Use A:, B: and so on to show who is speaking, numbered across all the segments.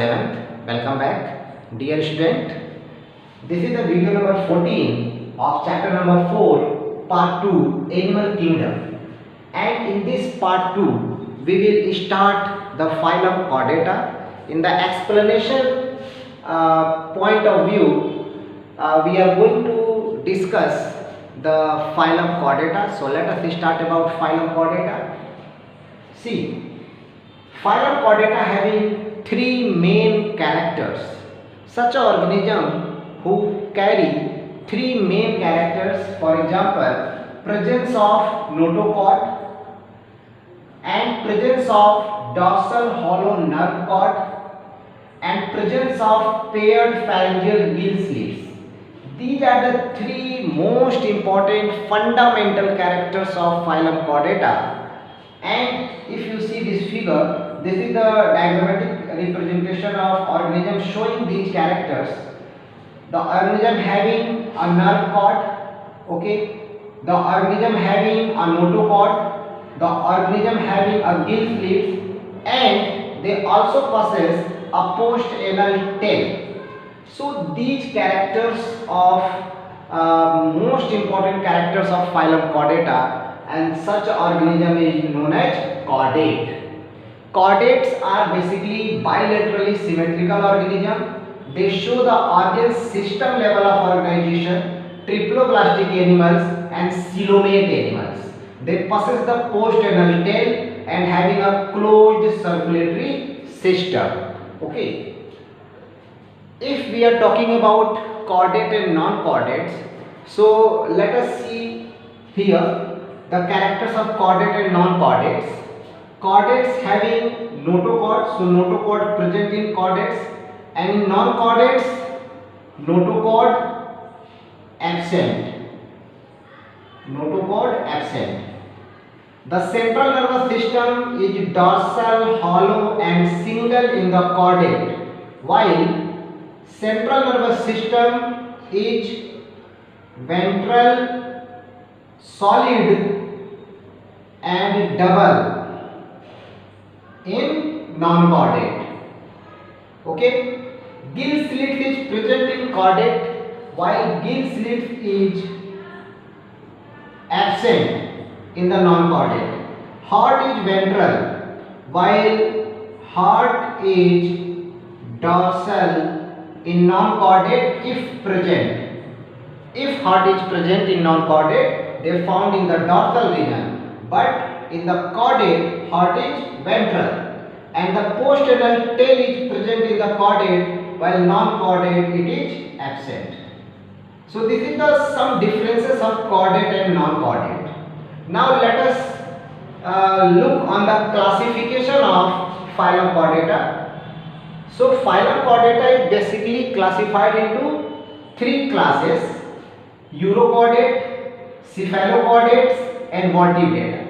A: 11th. Welcome back, dear student. This is the video number 14 of chapter number 4, part 2, Animal Kingdom. And in this part 2, we will start the phylum Chordata. In the explanation point of view, we are going to discuss the phylum Chordata. So let us start about phylum Chordata. See, phylum Chordata having three main characters. Such an organism who carry three main characters, for example, presence of notochord and presence of dorsal hollow nerve cord and presence of paired pharyngeal gill slits. These are the three most important fundamental characters of phylum Chordata. And if you see this figure, this is the diagrammatic representation of organism showing these characters. The organism having a nerve cord, okay, the organism having a notochord, the organism having a gill slit, and they also possess a post-anal tail. So these characters of most important characters of phylum Chordata, and such organism is known as chordate. Chordates are basically bilaterally symmetrical organism. They show the organ system level of organization, triploblastic animals and coelomate animals. They possess the post-anal tail and having a closed circulatory system. Okay. If we are talking about chordate and non-chordates, so let us see here the characters of chordate and non-chordates. Chordates having notochord, so notochord present in chordates, and in non-chordates notochord absent. Notochord absent. The central nervous system is dorsal, hollow and single in the chordate, while central nervous system is ventral, solid and double in non-chordate. Okay. Gill slit is present in chordate, while gill slit is absent in the non-chordate. Heart is ventral, while heart is dorsal in non-chordate if present. If heart is present in non-chordate, they are found in the dorsal region, but in the chordate, heart is ventral, and the post-anal tail is present in the chordate, while non-chordate it is absent. So this is the some differences of chordate and non-chordate. Now let us look on the classification of phylum Chordata. So phylum Chordata is basically classified into three classes: urochordate, cephalochordates and vertebrata.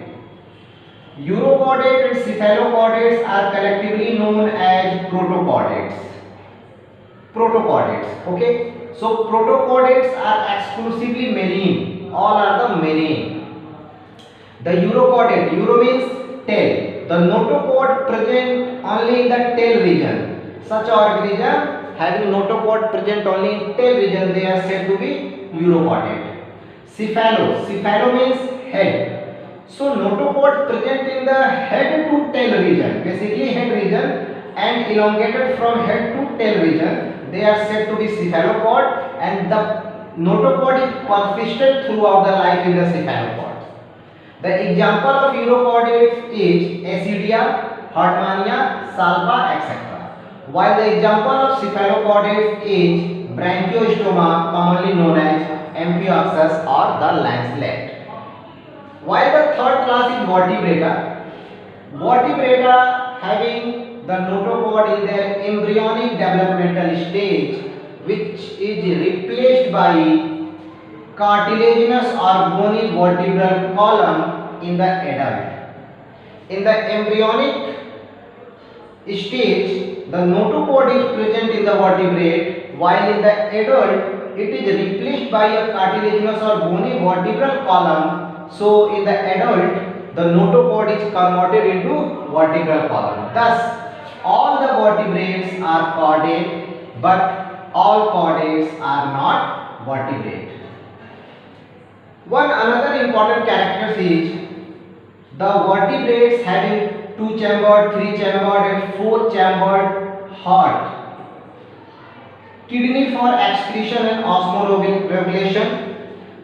A: Urochordate and cephalochordates are collectively known as protochordates. Okay. So protochordates are exclusively marine. All are the marine. The urochordate, uro means tail. The notochord present only in the tail region. Such organism having notochord present only in tail region, they are said to be urochordate. Cephalo means head. So notochord present in the head to tail region, basically head region, and elongated from head to tail region, they are said to be cephalochord, and the notochord is persistent throughout the life in the cephalochord. The example of urochordates is Acidia, Hartmannia, Salva, etc. While the example of cephalochordates is Branchiostoma, commonly known as Amphioxus or the lancelet. While the third class is vertebrata. Vertebrata having the notochord in their embryonic developmental stage, which is replaced by cartilaginous or bony vertebral column in the adult. In the embryonic stage, the notochord is present in the vertebrate, while in the adult it is replaced by a cartilaginous or bony vertebral column. So in the adult, the notochord is converted into vertebral column. Thus, all the vertebrates are chordate, but all chordates are not vertebrate. One another important character is the vertebrates having 2-chambered, 3-chambered and 4-chambered heart, kidney for excretion and osmoregulation,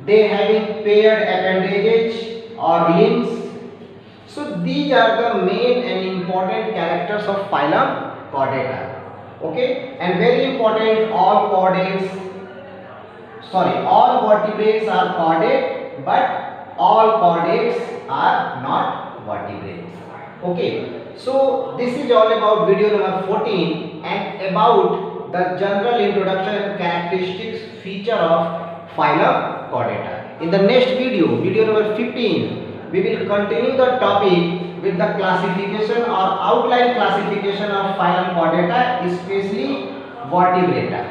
A: they having paired appendages or limbs. So these are the main and important characters of phylum Chordata. Okay, and very important, all vertebrates are chordate, but all chordates are not vertebrates. Okay, so this is all about video number 14 and about the general introduction and characteristics feature of phylum Chordata. In the next video, video number 15, we will continue the topic with the classification or outline classification of phylum Chordata, especially vertebrata.